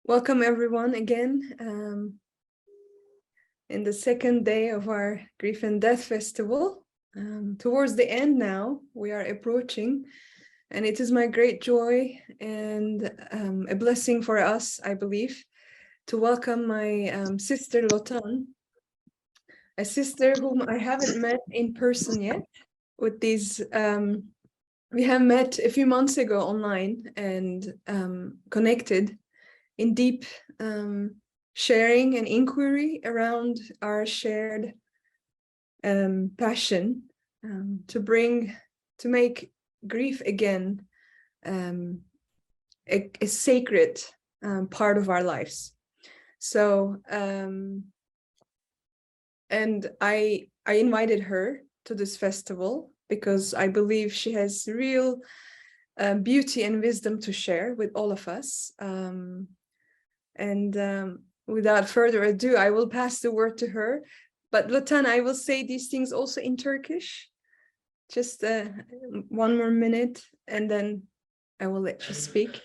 Welcome everyone again in the second day of our Grief and Death Festival. Towards the end now, we are approaching, and it is my great joy and a blessing for us, I believe, to welcome my sister Lotan, a sister whom I haven't met in person yet. With these, we have met a few months ago online and connected in deep sharing and inquiry around our shared passion to make grief again a sacred part of our lives. So, and I invited her to this festival because I believe she has real beauty and wisdom to share with all of us. Without further ado, I will pass the word to her. But Lotan, I will say these things also in Turkish. Just one more minute, and then I will let you speak.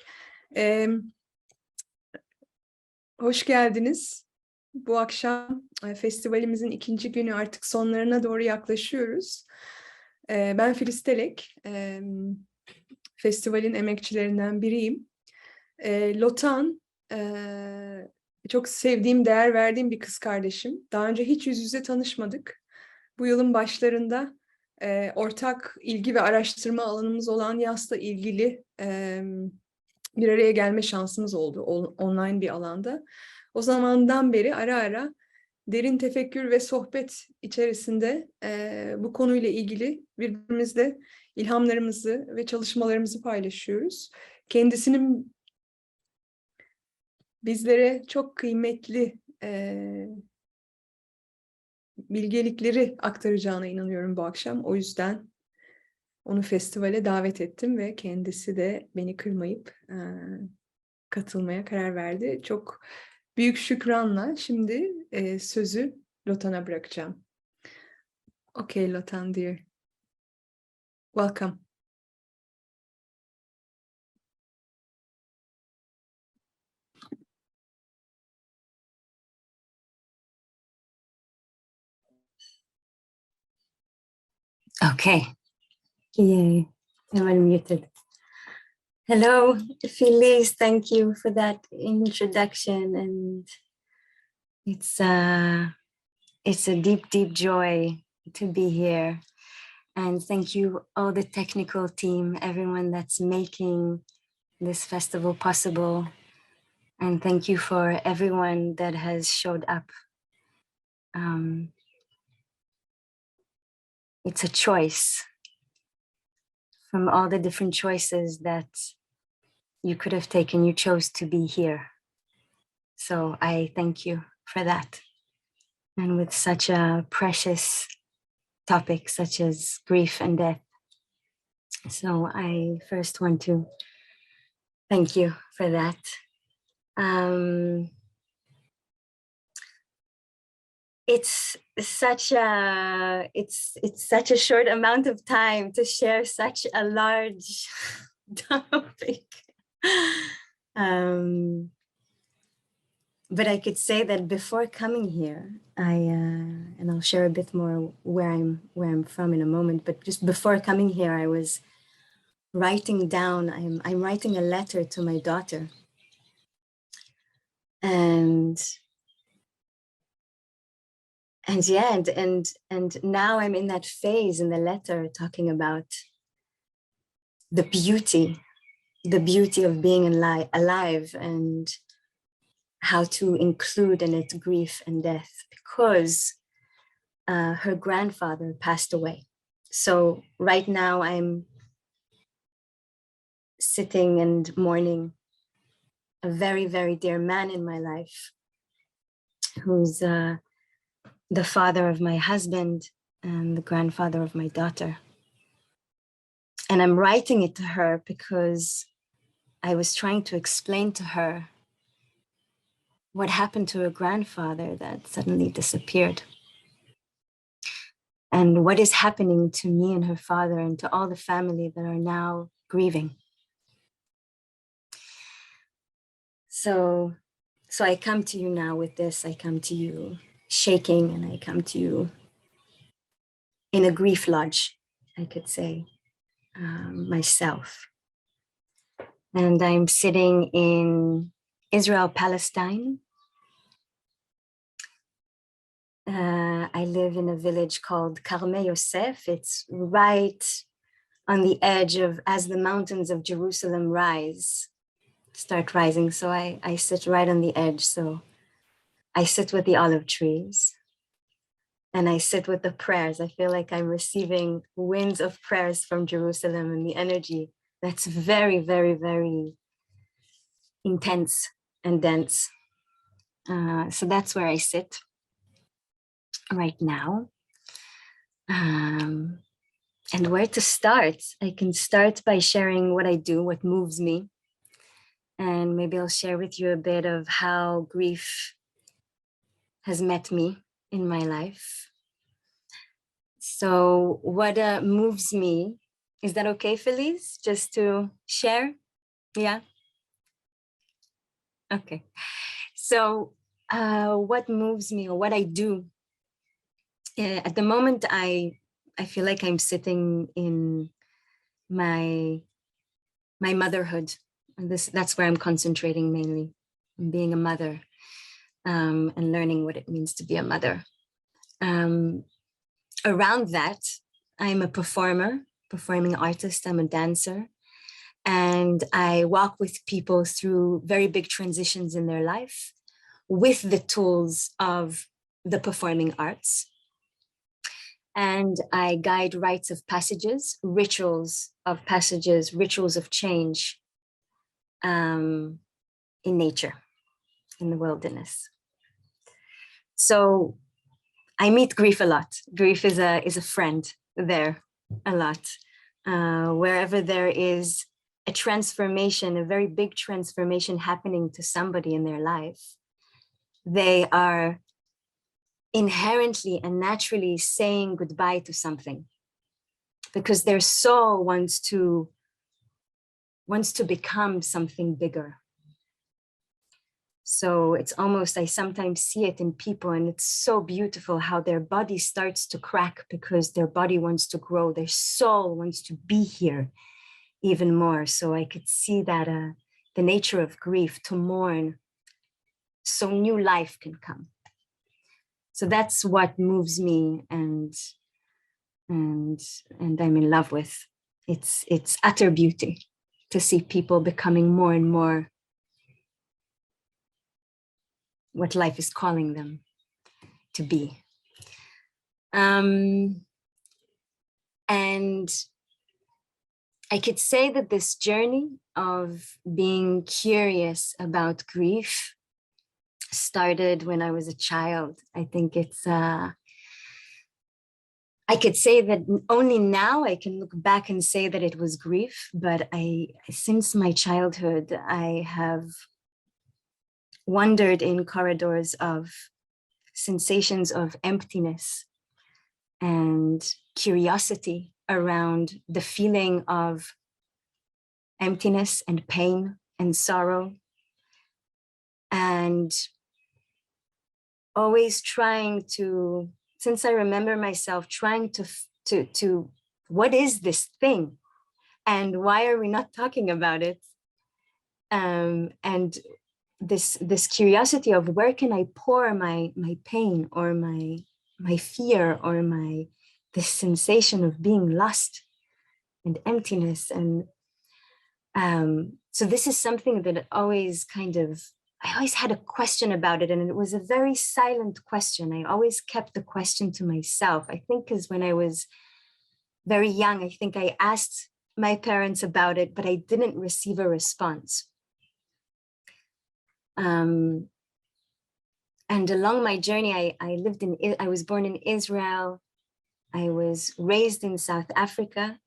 Hoş geldiniz. Bu akşam festivalimizin ikinci günü, artık sonlarına doğru yaklaşıyoruz. Ben Filiz Telek, festivalin emekçilerinden biriyim. Lotan, çok sevdiğim, değer verdiğim bir kız kardeşim. Daha önce hiç yüz yüze tanışmadık. Bu yılın başlarında ortak ilgi ve araştırma alanımız olan yasla ilgili bir araya gelme şansımız oldu online bir alanda. O zamandan beri ara ara derin tefekkür ve sohbet içerisinde bu konuyla ilgili birbirimizle ilhamlarımızı ve çalışmalarımızı paylaşıyoruz. Kendisinin bizlere çok kıymetli bilgelikleri aktaracağına inanıyorum bu akşam. O yüzden onu festivale davet ettim ve kendisi de beni kırmayıp katılmaya karar verdi. Çok büyük şükranla şimdi sözü Lotan'a bırakacağım. Okay, Lotan dear. Welcome. Okay. Yay. I'm unmuted. Hello, Filiz. Thank you for that introduction. And it's a deep, deep joy to be here. And thank you, all the technical team, everyone that's making this festival possible. And thank you for everyone that has showed up. It's a choice from all the different choices that you could have taken. You chose to be here. So I thank you for that. And with such a precious topic such as grief and death. So I first want to thank you for that. It's such a short amount of time to share such a large topic. But I could say that before coming here, and I'll share a bit more where I'm from in a moment. But just before coming here, I was writing down. I'm writing a letter to my daughter, and now I'm in that phase in the letter talking about the beauty of being alive and how to include in it grief and death, because her grandfather passed away. So right now I'm sitting and mourning a very, very dear man in my life, who's the father of my husband and the grandfather of my daughter. And I'm writing it to her because I was trying to explain to her what happened to her grandfather that suddenly disappeared. And what is happening to me and her father and to all the family that are now grieving. So So I come to you now with this. I come to you shaking, and I come to you in a grief lodge, I could say, myself. And I'm sitting in Israel, Palestine. I live in a village called Karmei Yosef. It's right on the edge of, as the mountains of Jerusalem start rising. So I sit right on the edge. So I sit with the olive trees and I sit with the prayers. I feel like I'm receiving winds of prayers from Jerusalem and the energy that's very, very, very intense and dense. So that's where I sit right now. And where to start? I can start by sharing what I do, what moves me. And maybe I'll share with you a bit of how grief has met me in my life. So what moves me, is that okay, Filiz? Just to share? Yeah? Okay. So what moves me or what I do, at the moment I feel like I'm sitting in my motherhood. And that's where I'm concentrating mainly, on being a mother, and learning what it means to be a mother. Around that, I'm a performing artist, I'm a dancer, and I walk with people through very big transitions in their life with the tools of the performing arts. And I guide rites of passages, rituals of passages, rituals of change in nature, in the wilderness. So I meet grief a lot. Grief is a friend there a lot. Wherever there is a transformation, a very big transformation happening to somebody in their life, they are inherently and naturally saying goodbye to something because their soul wants to become something bigger. So it's almost, I sometimes see it in people, and it's so beautiful how their body starts to crack because their body wants to grow, their soul wants to be here even more. So I could see that the nature of grief, to mourn, so new life can come. So that's what moves me, and I'm in love with. It's utter beauty to see people becoming more and more what life is calling them to be. And I could say that this journey of being curious about grief started when I was a child. I think it's, I could say that only now I can look back and say that it was grief, but since my childhood, I have wandered in corridors of sensations of emptiness and curiosity around the feeling of emptiness and pain and sorrow, and always trying to, since I remember myself, trying to what is this thing and why are we not talking about it? And this curiosity of where can I pour my pain or my fear or this sensation of being lost and emptiness. And so this is something that always I always had a question about it, and it was a very silent question. I always kept the question to myself. I think because when I was very young, I think I asked my parents about it, but I didn't receive a response. And along my journey, I was born in Israel. I was raised in South Africa.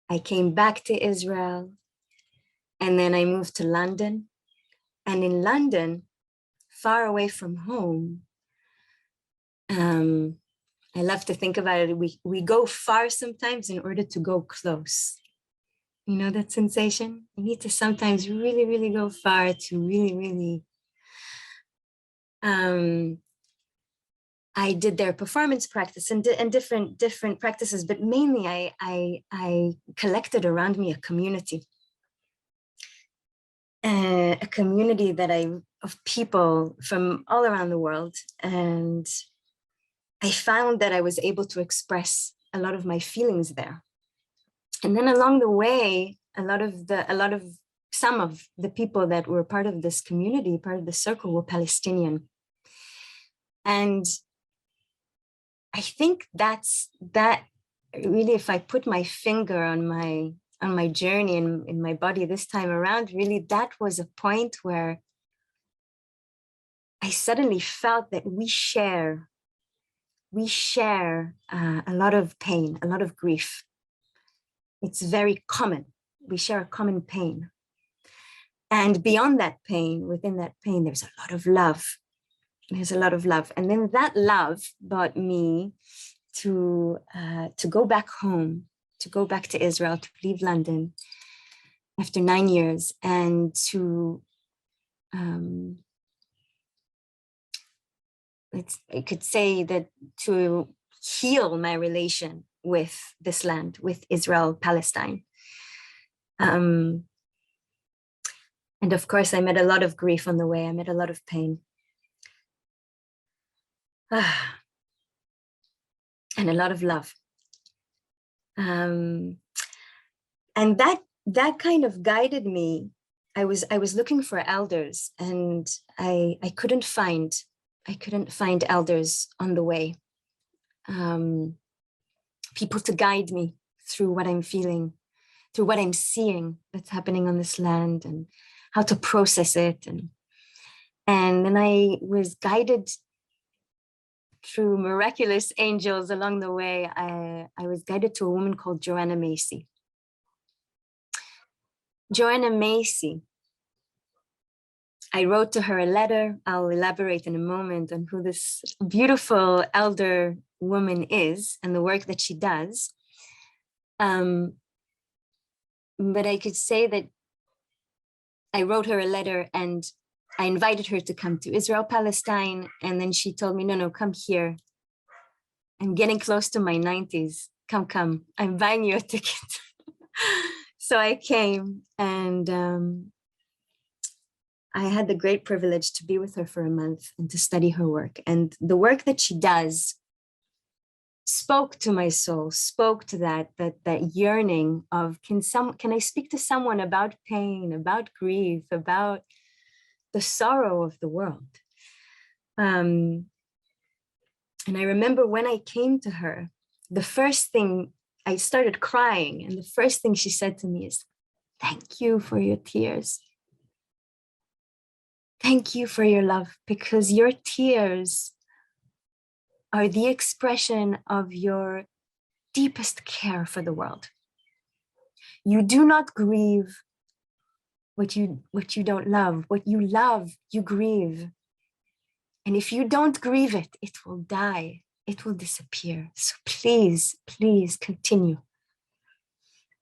I came back to Israel, and then I moved to London. And in London, far away from home, I love to think about it. We go far sometimes in order to go close. You know that sensation? You need to sometimes really, really go far to really, really I did their performance practice and different practices, but mainly I collected around me a community of people from all around the world, and I found that I was able to express a lot of my feelings there. And then along the way, some of the people that were part of this community, part of the circle, were Palestinian, and I think that really, if I put my finger on my journey in my body this time around, really that was a point where I suddenly felt that we share a lot of pain, a lot of grief. It's very common. We share a common pain. And beyond that pain, within that pain, there's a lot of love. There's a lot of love. And then that love brought me to go back home, to go back to Israel, to leave London after 9 years, and to, I could say that to heal my relation with this land, with Israel, Palestine. And of course, I met a lot of grief on the way. I met a lot of pain. And a lot of love. And that kind of guided me. I was looking for elders, and I couldn't find elders on the way. People to guide me through what I'm feeling, through what I'm seeing that's happening on this land, and how to process it. And then I was guided through miraculous angels along the way. I was guided to a woman called Joanna Macy. Joanna Macy, I wrote to her a letter. I'll elaborate in a moment on who this beautiful elder woman is and the work that she does. But I could say that I wrote her a letter and I invited her to come to Israel, Palestine. And then she told me, no, come here. I'm getting close to my 90s. Come. I'm buying you a ticket. So I came, and I had the great privilege to be with her for a month and to study her work. And the work that she does spoke to my soul, spoke to that yearning of, can I speak to someone about pain, about grief, about the sorrow of the world. And I remember when I came to her, the first thing, I started crying, and the first thing she said to me is, thank you for your tears. Thank you for your love, because your tears are the expression of your deepest care for the world. You do not grieve what you don't love. What you love, you grieve. And if you don't grieve it, it will die. It will disappear. So please continue.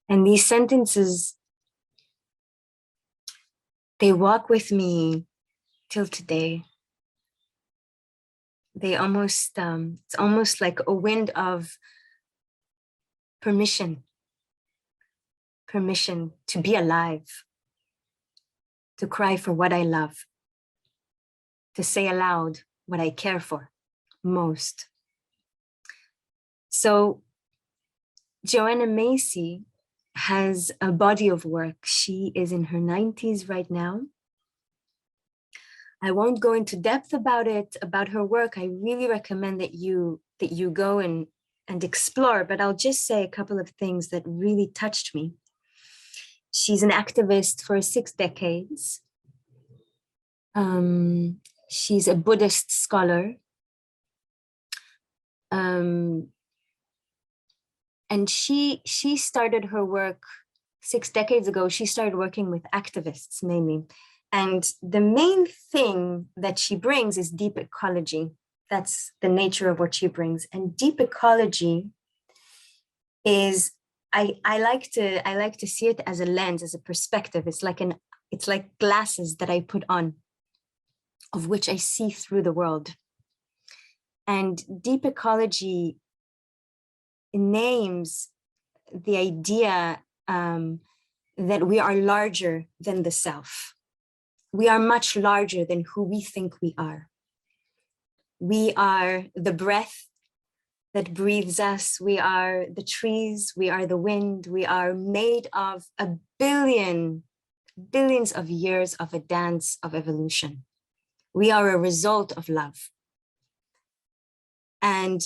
And these sentences, they walk with me till today. They almost, it's almost like a wind of permission to be alive, to cry for what I love, to say aloud what I care for most. So Joanna Macy has a body of work. She is in her 90s right now. I won't go into depth about her work. I really recommend that you go and explore, but I'll just say a couple of things that really touched me. She's an activist for 6 decades. She's a Buddhist scholar. And she started her work 6 decades ago. She started working with activists mainly. And the main thing that she brings is deep ecology. That's the nature of what she brings. And deep ecology is, I like to see it as a lens, as a perspective. It's like glasses that I put on of which I see through the world. And deep ecology names the idea that we are larger than the self. We are much larger than who we think we are. We are the breath that breathes us. We are the trees. We are the wind. We are made of billions of years of a dance of evolution. We are a result of love. And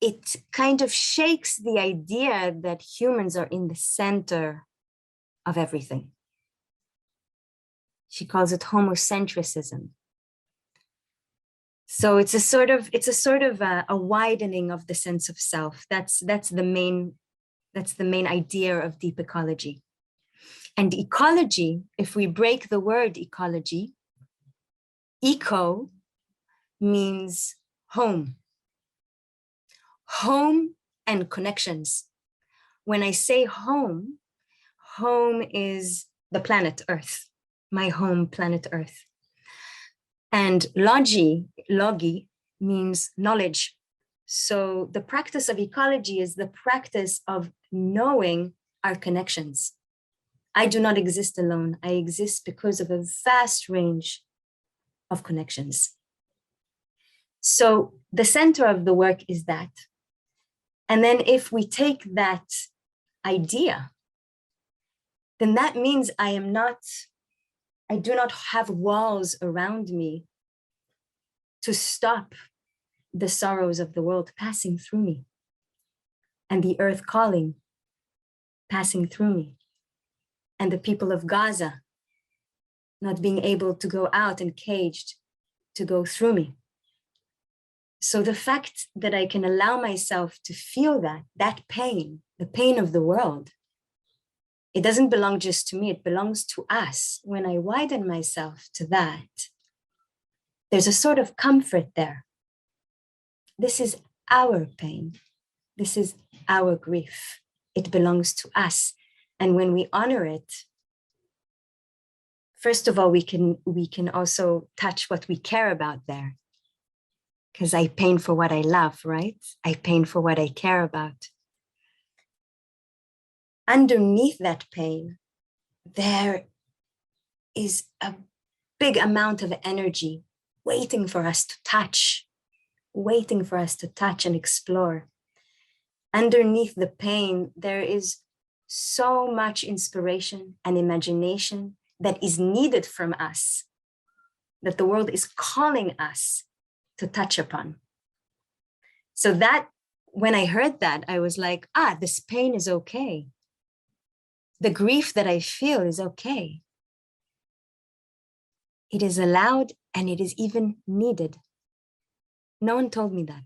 it kind of shakes the idea that humans are in the center of everything. She calls it homocentrism. So it's a sort of a widening of the sense of self. That's the main idea of deep ecology. And ecology, if we break the word ecology, eco means home. Home and connections. When I say home, home is the planet Earth, my home planet Earth. And logi means knowledge. So the practice of ecology is the practice of knowing our connections. I do not exist alone. I exist because of a vast range of connections. So the center of the work is that. And then if we take that idea, then that means I do not have walls around me to stop the sorrows of the world passing through me and the earth calling, passing through me, and the people of Gaza not being able to go out and caged to go through me. So the fact that I can allow myself to feel that pain, the pain of the world, it doesn't belong just to me, it belongs to us. When I widen myself to that, there's a sort of comfort there. This is our pain. This is our grief. It belongs to us. And when we honor it, first of all, we can also touch what we care about there. Because I pain for what I love, right? I pain for what I care about. Underneath that pain, there is a big amount of energy waiting for us to touch, and explore. Underneath the pain, there is so much inspiration and imagination that is needed from us, that the world is calling us to touch upon. So that, when I heard that, I was like, this pain is okay. The grief that I feel is okay. It is allowed and it is even needed. No one told me that.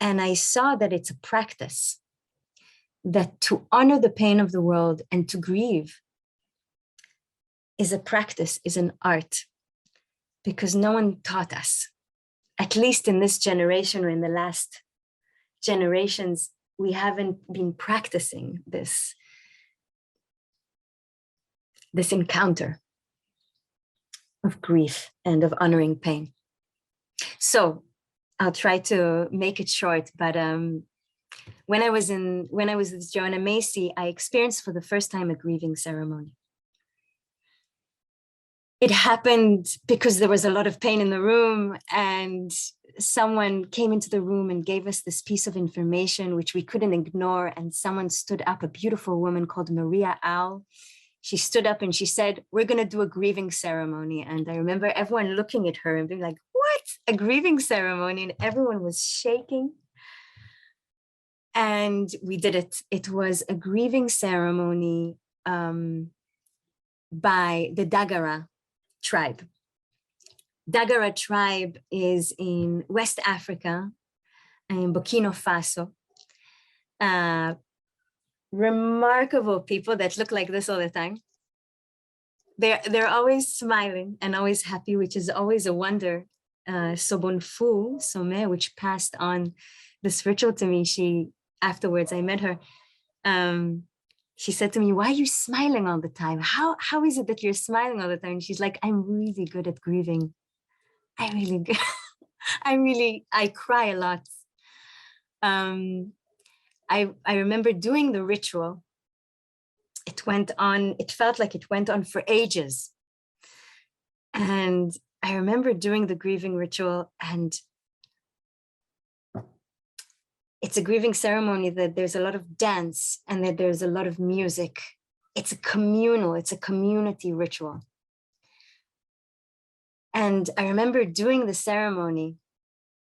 And I saw that it's a practice, that to honor the pain of the world and to grieve is a practice, is an art, because no one taught us, at least in this generation or in the last generations, we haven't been practicing this encounter of grief and of honoring pain. So I'll try to make it short, but when I was with Joanna Macy, I experienced for the first time a grieving ceremony. It happened because there was a lot of pain in the room, and someone came into the room and gave us this piece of information which we couldn't ignore. And someone stood up, a beautiful woman called Maria Al. She stood up and she said, "We're going to do a grieving ceremony." And I remember everyone looking at her and being like, "What? A grieving ceremony?" And everyone was shaking. And we did it. It was a grieving ceremony by the Dagara tribe. Dagara tribe is in West Africa, in Burkina Faso. Remarkable people that look like this all the time. They're always smiling and always happy, which is always a wonder. Sobonfu Some, which passed on this ritual to me, afterwards I met her. she said to me, why are you smiling all the time? How is it that you're smiling all the time? And she's like, I'm really good at grieving. I cry a lot. I remember doing the ritual. It felt like it went on for ages. And I remember doing the grieving ritual, and it's a grieving ceremony that there's a lot of dance and that there's a lot of music. It's a community ritual. And I remember doing the ceremony.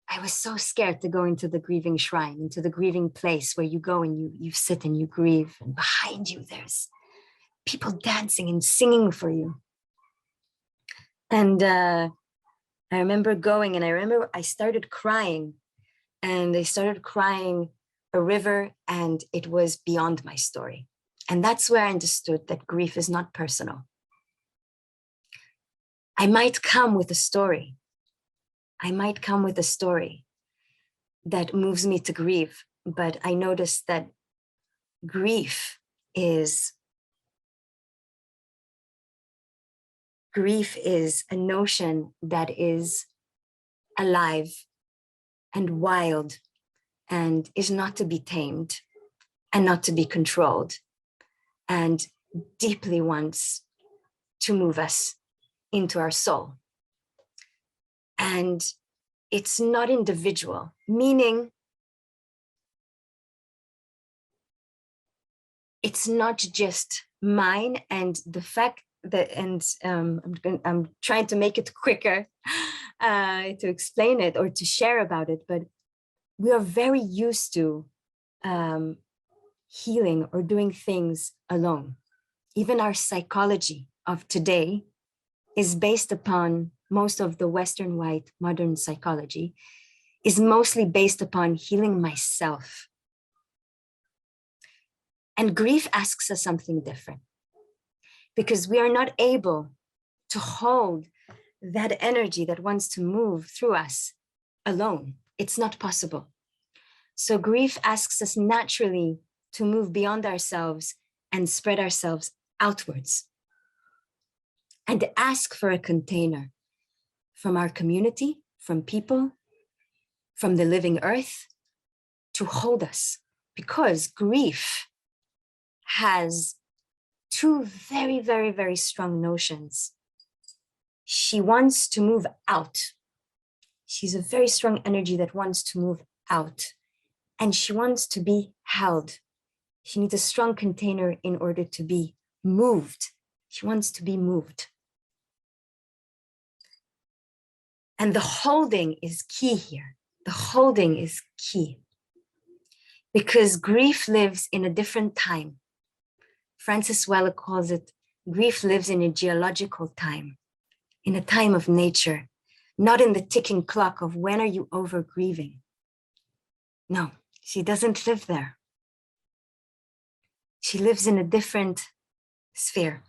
I was so scared to go into the grieving shrine, into the grieving place where you go and you sit and you grieve. And behind you, there's people dancing and singing for you. And I remember going, and I remember I started crying, and I started crying a river, and it was beyond my story. And that's where I understood that grief is not personal. I might come with a story. I might come with a story that moves me to grieve, but I noticed that grief is a notion that is alive and wild and is not to be tamed and not to be controlled, and deeply wants to move us into our soul. And it's not individual, meaning it's not just mine, and the fact that, and I'm trying to make it quicker to explain it or to share about it, but we are very used to healing or doing things alone. Even our psychology of today is based upon, most of the Western white modern psychology is mostly based upon healing myself. And grief asks us something different, because we are not able to hold that energy that wants to move through us alone. It's not possible. So grief asks us naturally to move beyond ourselves and spread ourselves outwards, and ask for a container from our community, from people, from the living earth, to hold us, because grief has two very, very, very strong notions. She wants to move out. She's a very strong energy that wants to move out, and she wants to be held. She needs a strong container in order to be moved. She wants to be moved. And the holding is key here. The holding is key, because grief lives in a different time. Francis Weller calls it, grief lives in a geological time, in a time of nature, not in the ticking clock of when are you over grieving. No, she doesn't live there. She lives in a different sphere.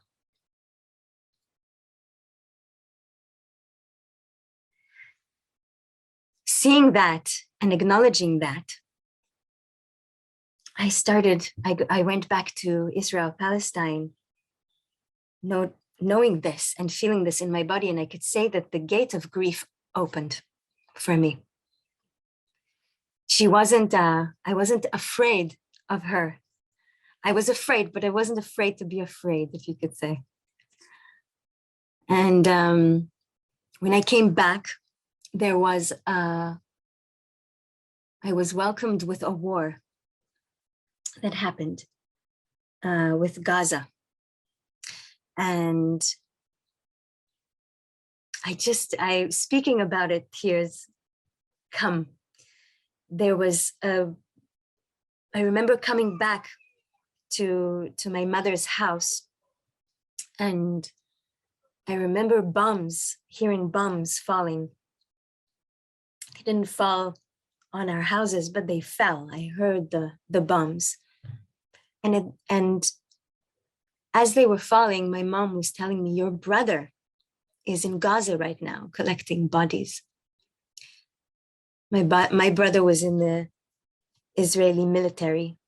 Seeing that and acknowledging that, I went back to Israel, Palestine, knowing this and feeling this in my body, and I could say that the gate of grief opened for me. I wasn't afraid of her. I was afraid, but I wasn't afraid to be afraid, if you could say. And when I came back, I was welcomed with a war that happened with Gaza. And speaking about it, tears come. I remember coming back to my mother's house, and I remember hearing bombs falling. They didn't fall on our houses, but they fell. I heard the bombs. And as they were falling, my mom was telling me, your brother is in Gaza right now, collecting bodies. My brother was in the Israeli military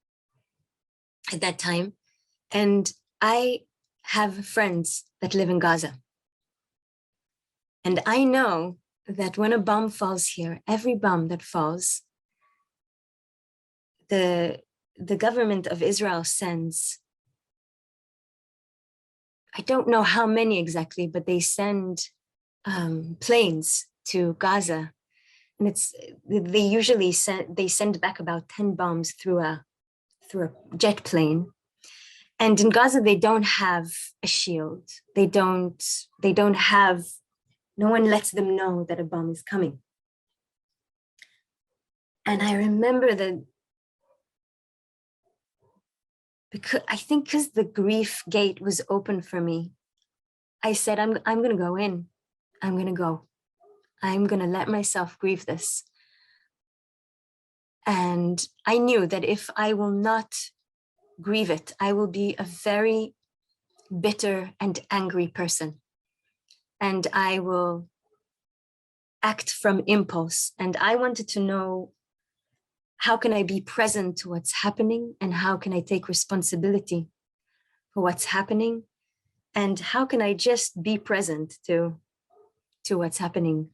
at that time, And I have friends that live in Gaza. And I know that when a bomb falls here, every bomb that falls, the government of Israel sends, I don't know how many exactly, but they send planes to Gaza. And they usually send back about 10 bombs through a jet plane. And in Gaza, they don't have a shield. They don't have, no one lets them know that a bomb is coming. And I remember that because the grief gate was open for me, I said, I'm going to go in. I'm going to go. I'm going to let myself grieve this. And I knew that if I will not grieve it, I will be a very bitter and angry person. And I will act from impulse. And I wanted to know, how can I be present to what's happening? And how can I take responsibility for what's happening? And how can I just be present to what's happening?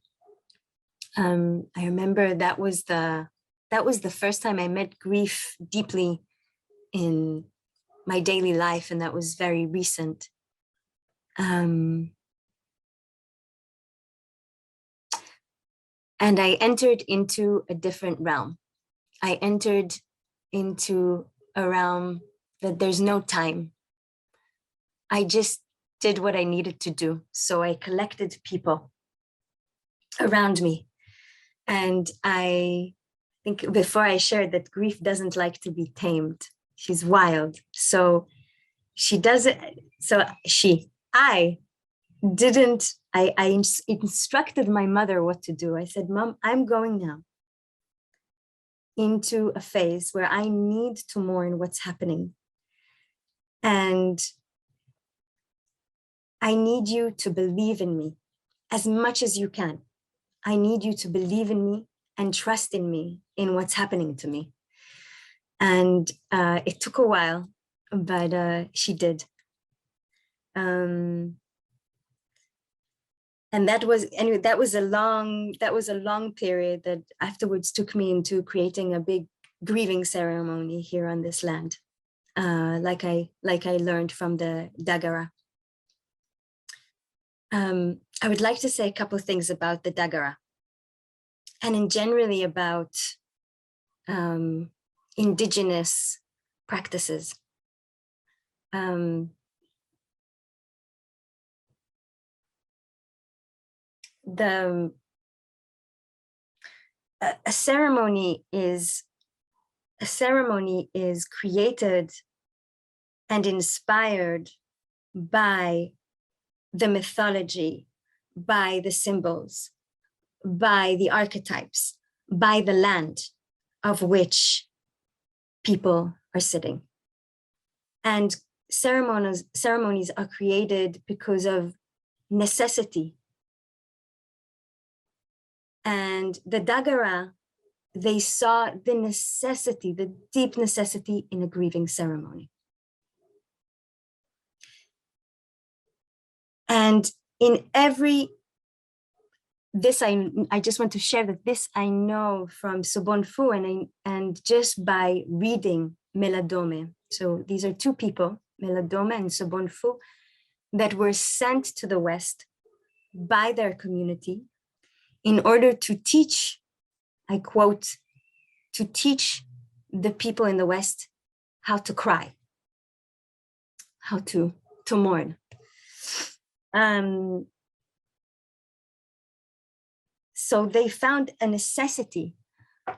I remember that was the first time I met grief deeply in my daily life, and that was very recent. And I entered into a different realm. I entered into a realm that there's no time. I just did what I needed to do. So I collected people around me. And I think before I shared that grief doesn't like to be tamed. She's wild. So she does it. So I instructed my mother what to do. I said, Mom, I'm going now into a phase where I need to mourn what's happening. And I need you to believe in me as much as you can. I need you to believe in me and trust in me, in what's happening to me. And it took a while, but she did. And that was a long period that afterwards took me into creating a big grieving ceremony here on this land, like I learned from the Dagara. I would like to say a couple of things about the Dagara, and in generally about indigenous practices. A ceremony is created and inspired by the mythology, by the symbols, by the archetypes, by the land of which people are sitting. And ceremonies are created because of necessity. And the Dagara, they saw the necessity, the deep necessity in a grieving ceremony. And in this, I just want to share that this I know from Sobonfu and just by reading Meladome. So these are two people, Meladome and Sobonfu, that were sent to the West by their community in order to teach, I quote, to teach the people in the West how to cry, how to mourn. So they found a necessity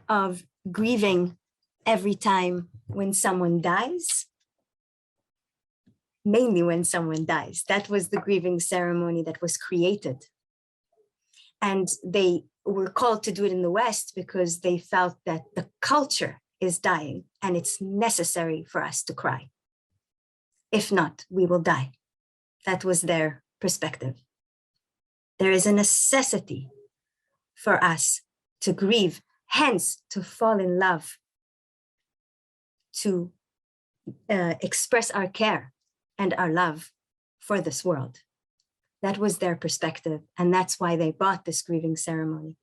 of grieving every time when someone dies, mainly when someone dies. That was the grieving ceremony that was created. And they were called to do it in the West because they felt that the culture is dying and it's necessary for us to cry. If not, we will die. That was their perspective. There is a necessity for us to grieve, hence to fall in love, to express our care and our love for this world. That was their perspective, and that's why they bought this grieving ceremony.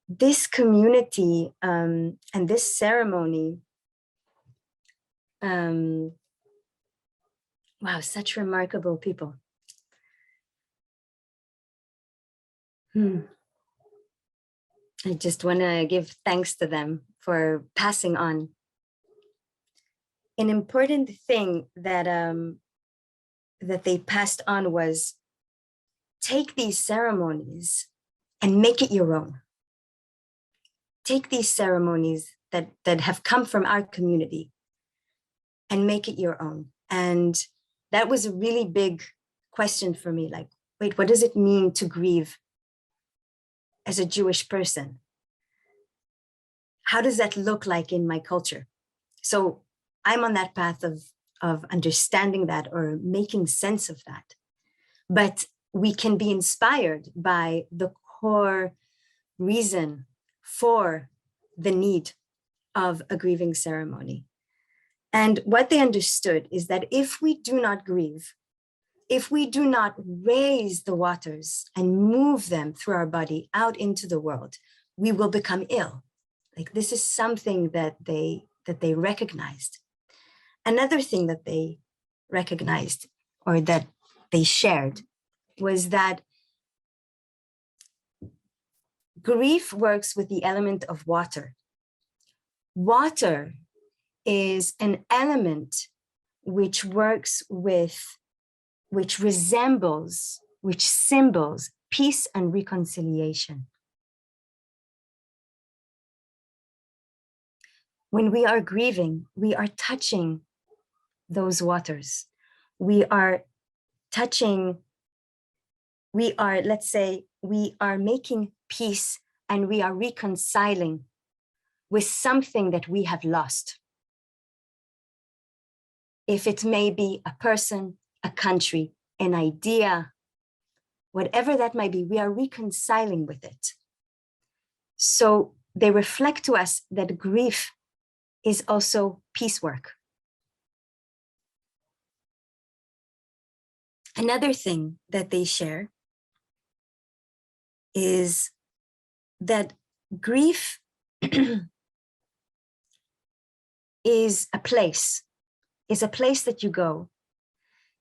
This community and this ceremony, wow, such remarkable people. I just want to give thanks to them for passing on. An important thing that that they passed on was take these ceremonies and make it your own. Take these ceremonies that have come from our community and make it your own. And that was a really big question for me. Like, wait, what does it mean to grieve as a Jewish person? How does that look like in my culture? So I'm on that path of understanding that or making sense of that. But we can be inspired by the core reason for the need of a grieving ceremony. And what they understood is that if we do not grieve, if we do not raise the waters and move them through our body out into the world, we will become ill. Like, this is something that they recognized. Another thing that they recognized or that they shared was that grief works with the element of water. Water is an element which works with, which resembles, which symbols peace and reconciliation. When we are grieving, we are touching those waters. We are touching, we are, let's say, we are making peace and we are reconciling with something that we have lost. If it may be a person, a country, an idea, whatever that might be, we are reconciling with it. So they reflect to us that grief is also peace work. Another thing that they share is that grief is a place that you go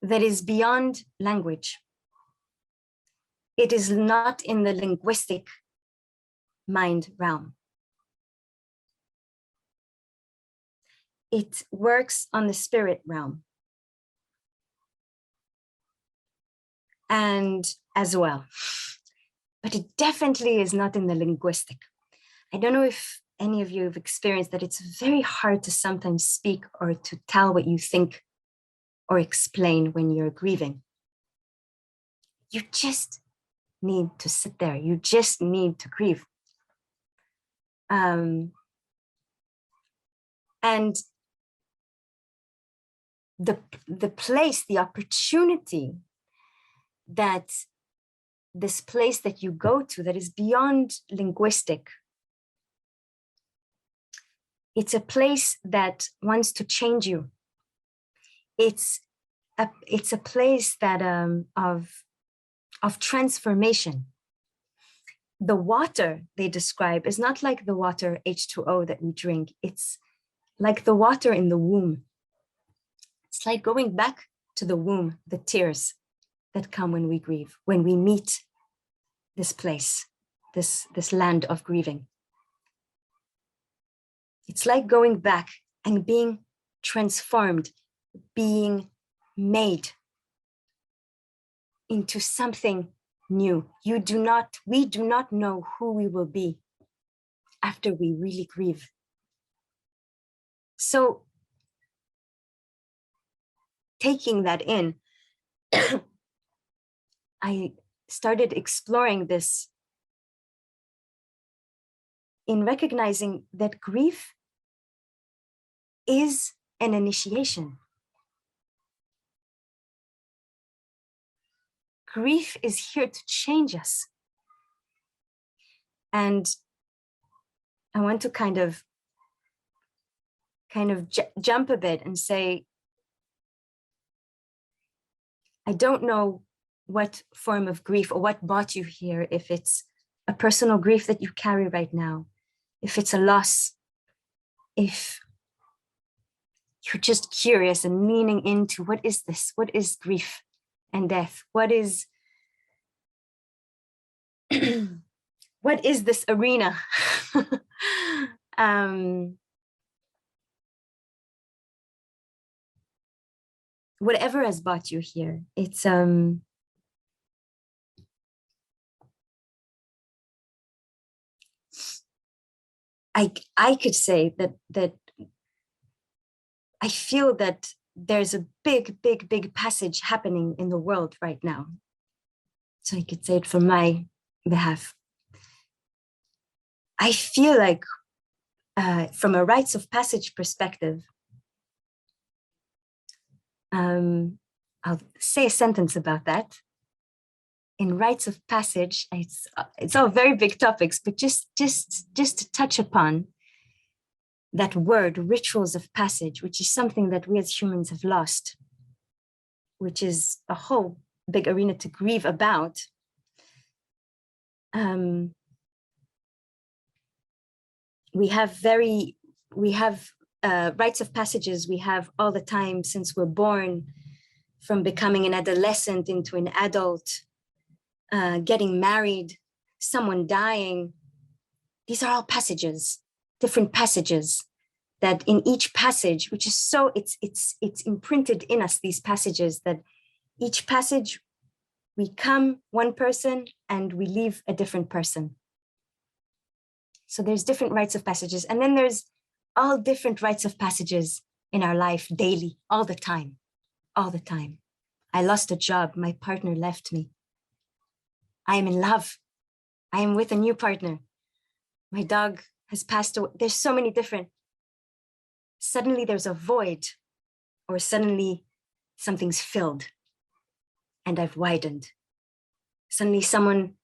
that is beyond language. It is not in the linguistic mind realm. It works on the spirit realm. And as well, but it definitely is not in the linguistic. I don't know if any of you have experienced that it's very hard to sometimes speak or to tell what you think or explain when you're grieving. You just need to sit there. You just need to grieve. And the place, the opportunity that this place that you go to that is beyond linguistic, it's a place that wants to change you. It's a place that of transformation. The water they describe is not like the water H2O that we drink. It's like the water in the womb. It's like going back to the womb, the tears that come when we grieve, when we meet this place, this land of grieving. It's like going back and being transformed, being made into something new. We do not know who we will be after we really grieve. So taking that in, I started exploring this in recognizing that grief is an initiation. Grief is here to change us. And I want to kind of kind of jump a bit and say, I don't know what form of grief or what brought you here, if it's a personal grief that you carry right now, if it's a loss, if you're just curious and leaning into what is this? What is grief and death? What is what is this arena? Whatever has brought you here, it's I could say that I feel that there's a big passage happening in the world right now. So I could say it from my behalf. I feel like from a rites of passage perspective, I'll say a sentence about that. In rites of passage, it's all very big topics, but just to touch upon that word, rituals of passage, which is something that we as humans have lost, which is a whole big arena to grieve about. We have rites of passages we have all the time since we're born, from becoming an adolescent into an adult, getting married, someone dying. These are all passages, different passages that in each passage, which is so, it's imprinted in us, these passages, that each passage we come one person and we leave a different person. So there's different rites of passages. And then there's all different rites of passages in our life daily, all the time. I lost a job, my partner left me. I am in love. I am with a new partner. My dog has passed away. There's so many different. Suddenly there's a void, or suddenly something's filled and I've widened. Suddenly someone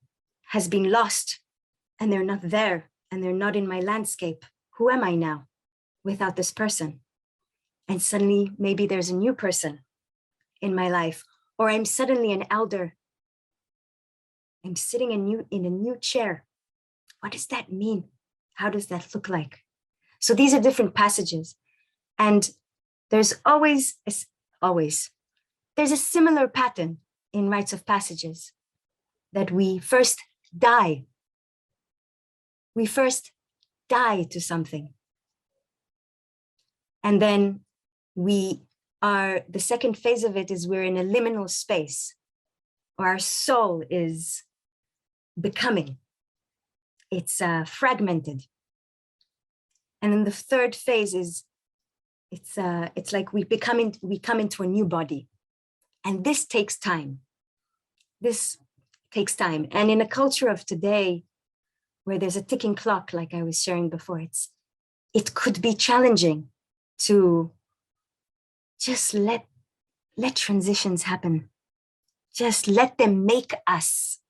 has been lost and they're not there and they're not in my landscape. Who am I now without this person? And suddenly maybe there's a new person in my life, or I'm suddenly an elder. I'm sitting in a new chair. What does that mean? How does that look like? So these are different passages. And there's always, there's a similar pattern in rites of passages, that we first die. We first die to something. And then the second phase of it is we're in a liminal space, or our soul is becoming. It's fragmented. And then the third phase is, it's like we come into a new body. And this takes time. And in a culture of today, where there's a ticking clock, like I was sharing before, it could be challenging to just let transitions happen. Just let them make us,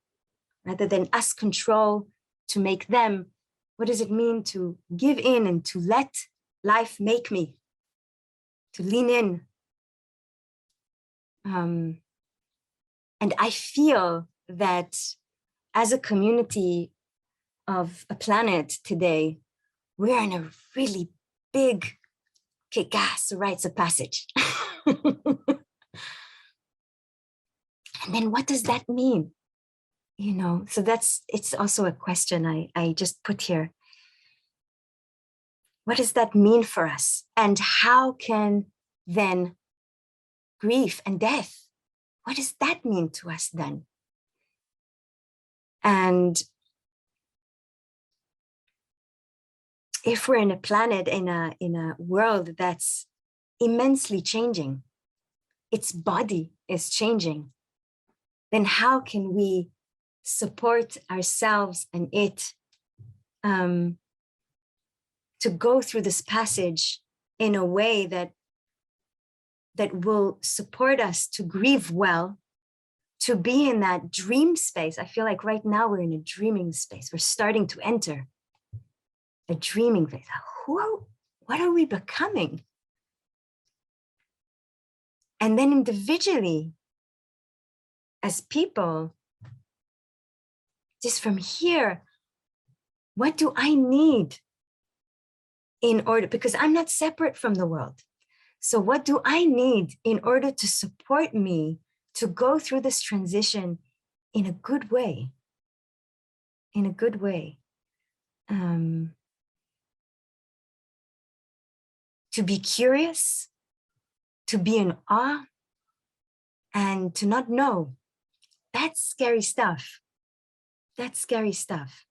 rather than us control to make them. What does it mean to give in and to let life make me? To lean in. And I feel that as a community of a planet today, we're in a really big, kick-ass rites of passage. And then what does that mean? You know, so it's also a question I just put here. What does that mean for us? And how can then grief and death, what does that mean to us then? And if we're in a planet, in a world that's immensely changing, its body is changing, then how can we support ourselves and it to go through this passage in a way that will support us to grieve well, to be in that dream space. I feel like right now we're in a dreaming space. We're starting to enter a dreaming phase. what are we becoming? And then individually, as people, just from here, what do I need in order, because I'm not separate from the world. So what do I need in order to support me to go through this transition in a good way? In a good way. To be curious, to be in awe, and to not know. That's scary stuff. That's scary stuff.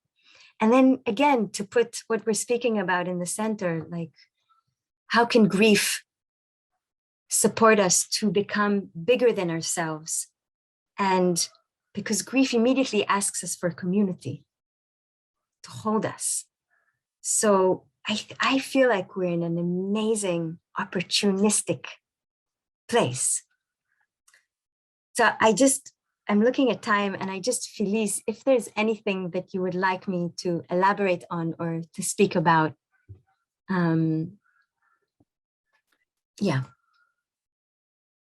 And then again, to put what we're speaking about in the center, like how can grief support us to become bigger than ourselves? And because grief immediately asks us for community to hold us. So I feel like we're in an amazing, opportunistic place. So I'm looking at time, and I just, Filiz, if there's anything that you would like me to elaborate on or to speak about, yeah.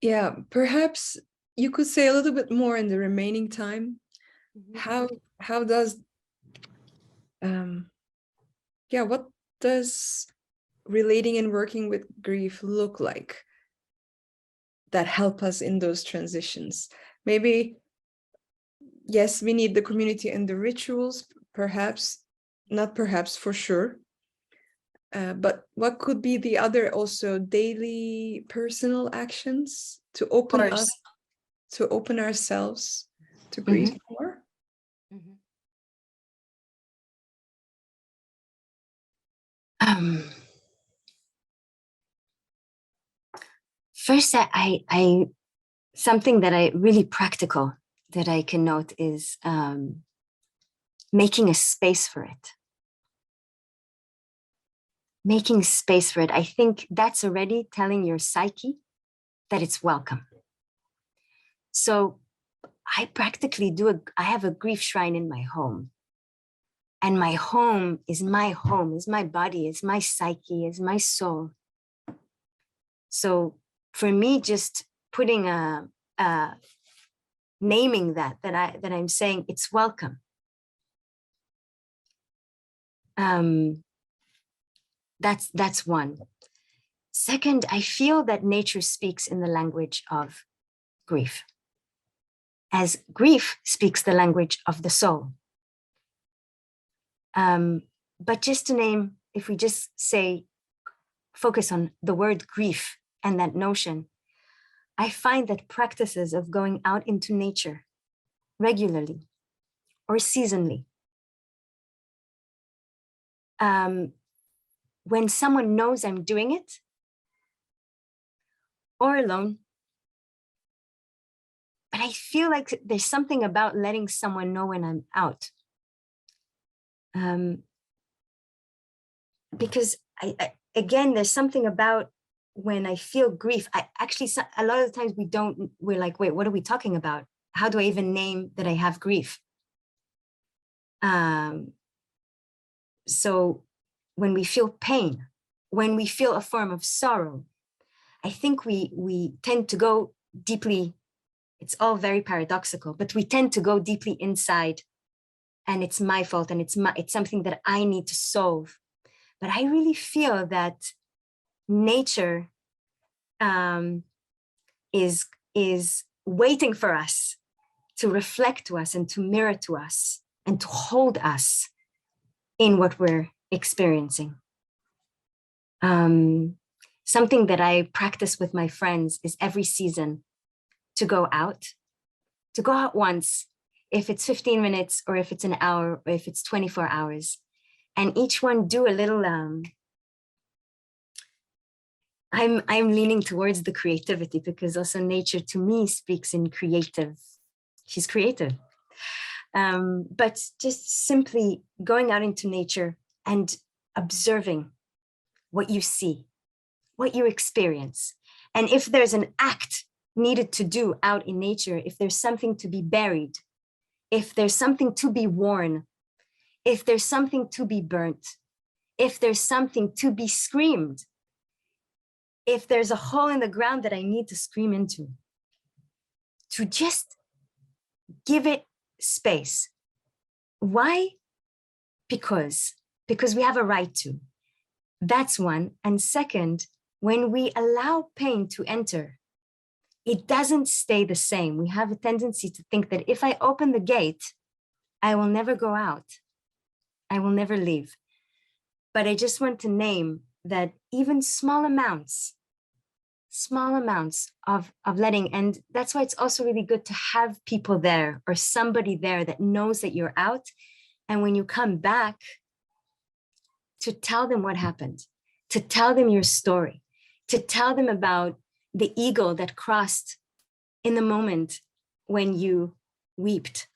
Yeah, perhaps you could say a little bit more in the remaining time. Mm-hmm. How does, what does relating and working with grief look like that help us in those transitions? Maybe, yes, we need the community and the rituals, perhaps, not perhaps, for sure. But what could be the other also daily personal actions to open us, to open ourselves to grief more? First, I something that I really practical that I can note is making a space for it. Making space for it. I think that's already telling your psyche that it's welcome. So I practically I have a grief shrine in my home. And my home, is my body, is my psyche, is my soul. So for me, just putting naming that I'm saying it's welcome. That's one. Second, I feel that nature speaks in the language of grief, as grief speaks the language of the soul. But just to name, if we just say, focus on the word grief and that notion, I find that practices of going out into nature regularly or seasonally, when someone knows I'm doing it, or alone, but I feel like there's something about letting someone know when I'm out. Because again, there's something about when I feel grief, a lot of the times we're like, wait, what are we talking about? How do I even name that I have grief? So when we feel pain, when we feel a form of sorrow, I think we tend to go deeply. It's all very paradoxical, but we tend to go deeply inside, and it's my fault, and it's something that I need to solve. But I really feel that nature is waiting for us to reflect to us and to mirror to us and to hold us in what we're experiencing. Something that I practice with my friends is every season to go out once, if it's 15 minutes or if it's an hour or if it's 24 hours, and each one do a little, I'm leaning towards the creativity, because also nature to me speaks in creative. She's creative. But just simply going out into nature and observing what you see, what you experience. And if there's an act needed to do out in nature, if there's something to be buried, if there's something to be worn, if there's something to be burnt, if there's something to be screamed, if there's a hole in the ground that I need to scream into, to just give it space. Why? Because we have a right to. That's one. And second, when we allow pain to enter, it doesn't stay the same. We have a tendency to think that if I open the gate, I will never go out. I will never leave. But I just want to name that even small amounts of letting, and that's why it's also really good to have people there or somebody there that knows that you're out. And when you come back, to tell them what happened, to tell them your story, to tell them about the eagle that crossed in the moment when you wept,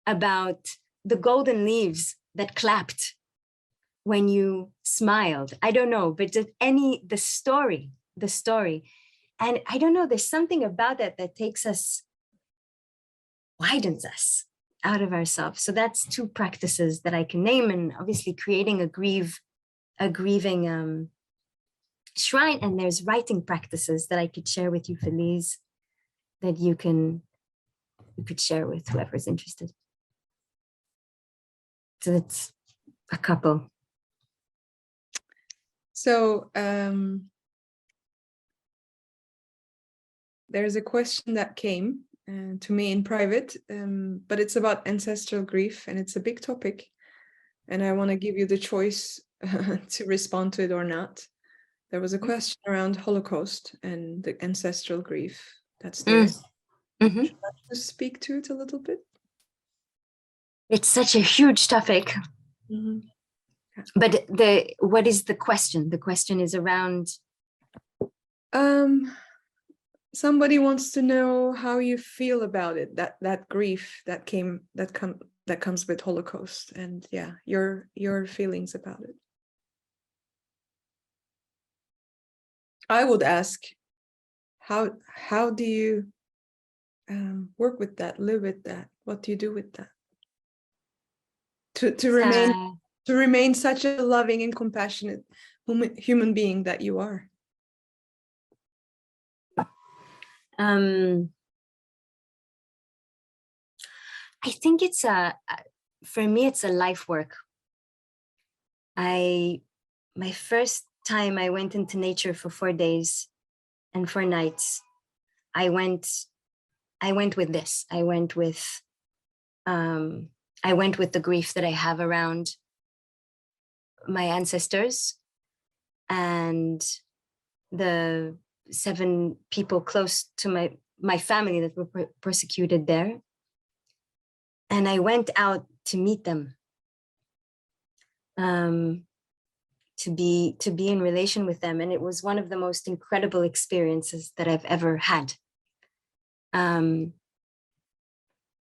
about the golden leaves that clapped when you smiled. I don't know, but the story. And I don't know, there's something about that takes us, widens us out of ourselves. So that's two practices that I can name, and obviously creating a grieving shrine. And there's writing practices that I could share with you, Filiz, that you could share with whoever's interested. So that's a couple. So there's a question that came to me in private, but it's about ancestral grief, and it's a big topic. And I want to give you the choice to respond to it or not. There was a question around Holocaust and the ancestral grief that's there. Mm-hmm. Should I just speak to it a little bit? It's such a huge topic. Mm-hmm. But what is the question? The question is around. Somebody wants to know how you feel about it. That grief that comes with Holocaust, and yeah, your feelings about it. I would ask, how do you work with that, live with that? What do you do with that? To remain such a loving and compassionate human being that you are. I think for me, it's a life work. My first time I went into nature for 4 days and 4 nights, I went with this. I went with the grief that I have around my ancestors and the 7 people close to my family that were persecuted there. And I went out to meet them, to be in relation with them. And it was one of the most incredible experiences that I've ever had.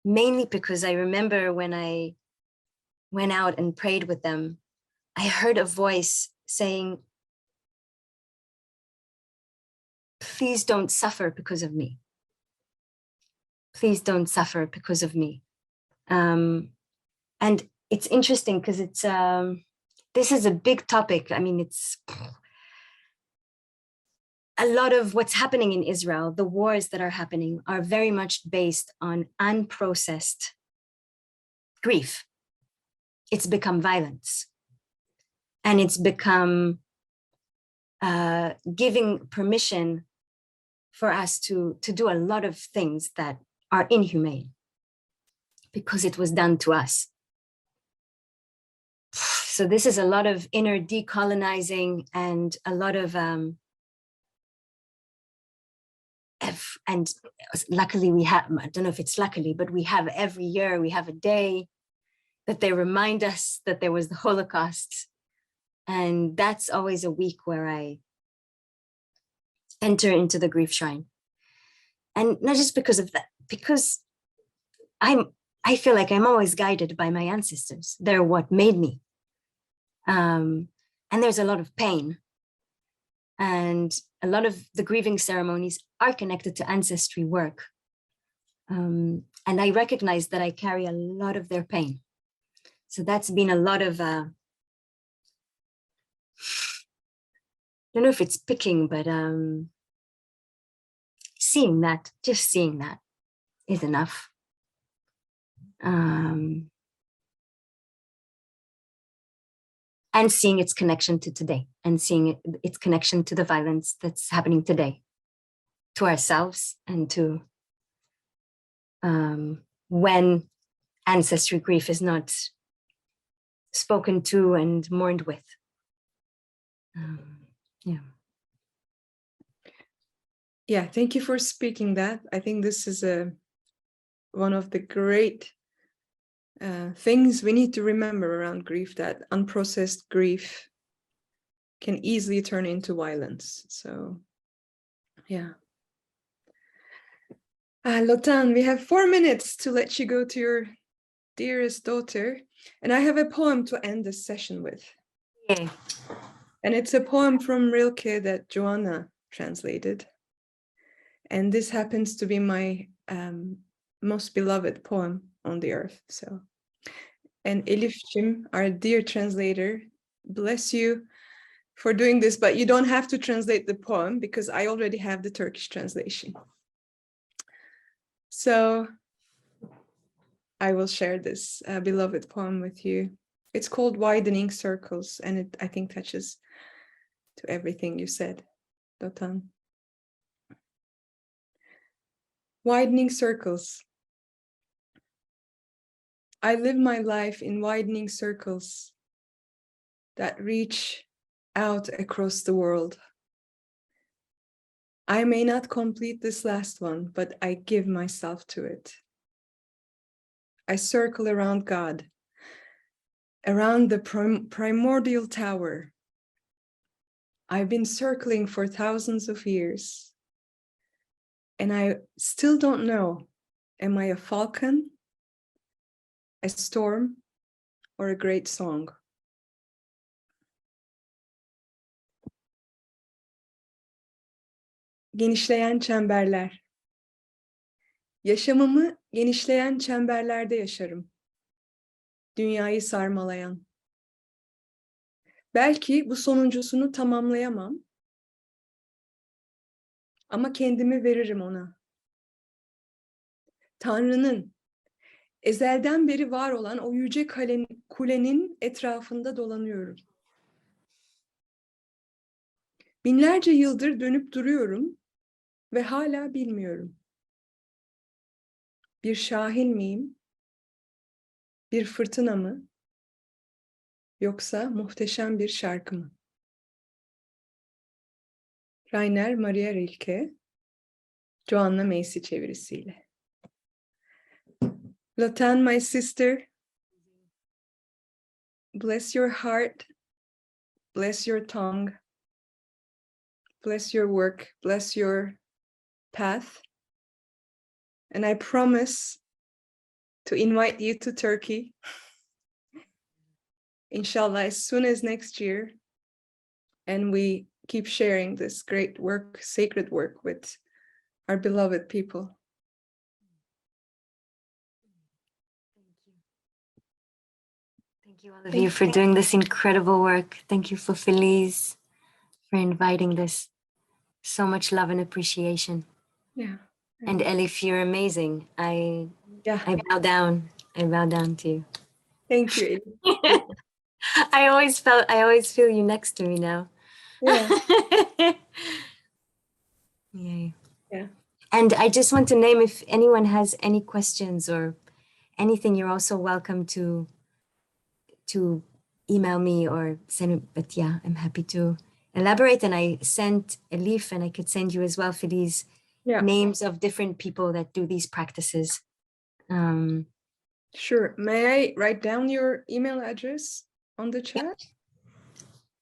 Mainly because I remember when I went out and prayed with them, I heard a voice saying, please don't suffer because of me. Please don't suffer because of me. And it's interesting because this is a big topic. I mean, it's a lot of what's happening in Israel, the wars that are happening are very much based on unprocessed grief. It's become violence. And it's become giving permission for us to do a lot of things that are inhumane because it was done to us. So this is a lot of inner decolonizing and a lot of, and luckily we have, I don't know if it's luckily, but we have every year, we have a day that they remind us that there was the Holocaust. And that's always a week where I enter into the grief shrine. And not just because of that, because I feel like I'm always guided by my ancestors. They're what made me. And there's a lot of pain. And a lot of the grieving ceremonies are connected to ancestry work. And I recognize that I carry a lot of their pain. So that's been a lot of don't know if it's picking, but seeing that, just seeing that is enough. And seeing its connection to today, and seeing its connection to the violence that's happening today, to ourselves, and to when ancestry grief is not spoken to and mourned with. Yeah, thank you for speaking that. I think this is one of the great things we need to remember around grief, that unprocessed grief can easily turn into violence. So, yeah. Lotan, we have 4 minutes to let you go to your dearest daughter. And I have a poem to end this session with. Yeah. And it's a poem from Rilke that Joanna translated. And this happens to be my most beloved poem on the earth. So, and Elif'cim, our dear translator, bless you for doing this, but you don't have to translate the poem because I already have the Turkish translation. So I will share this beloved poem with you. It's called Widening Circles, and it, I think, touches to everything you said, Lotan. Widening circles. I live my life in widening circles that reach out across the world. I may not complete this last one, but I give myself to it. I circle around God, around the primordial tower. I've been circling for thousands of years, and I still don't know, am I a falcon, a storm, or a great song? Genişleyen çemberler. Yaşamımı genişleyen çemberlerde yaşarım. Dünyayı sarmalayan. Belki bu sonuncusunu tamamlayamam. Ama kendimi veririm ona. Tanrı'nın ezelden beri var olan o yüce kulenin etrafında dolanıyorum. Binlerce yıldır dönüp duruyorum ve hala bilmiyorum. Bir şahin miyim? Bir fırtına mı? Yoksa muhteşem bir şarkı mı? Rainer Maria Rilke, Joanna Macy çevirisiyle. Lotan, my sister, bless your heart, bless your tongue, bless your work, bless your path. And I promise to invite you to Turkey, inshallah, as soon as next year. And we keep sharing this great work, sacred work with our beloved people. Thank you, all of you, for doing this incredible work. Thank you for Filiz, for inviting this. So much love and appreciation. Yeah. And Elif, you're amazing. I bow down. I bow down to you. Thank you, Elif. I always feel you next to me now. Yeah. Yay. Yeah. And I just want to name, if anyone has any questions or anything, you're also welcome to email me or send me. But yeah, I'm happy to elaborate. And I sent Elif, and I could send you as well for these names of different people that do these practices. Sure. May I write down your email address on the chat?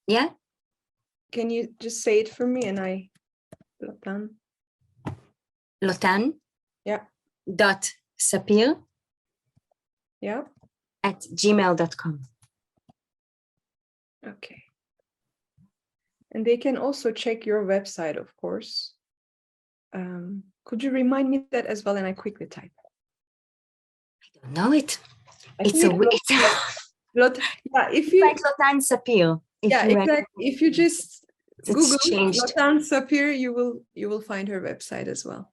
Yeah. Can you just say it for me and I Lotan? Lotan. Yeah. .Sapir. Yeah. @gmail.com. Okay. And they can also check your website, of course. Could you remind me that as well? And I quickly type. I don't know it. If you Like Lotan Sapir. If Yeah, you exactly. If you just it's Google changed. Lotan Sapir, you will find her website as well.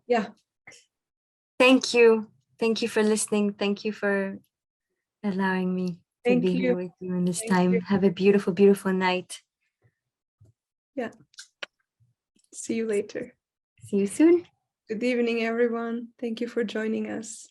Yeah. Thank you. Thank you for listening. Thank you for allowing me to Thank be you. here with you in this Thank time. you. Have a beautiful, beautiful night. Yeah. See you later. See you soon. Good evening, everyone. Thank you for joining us.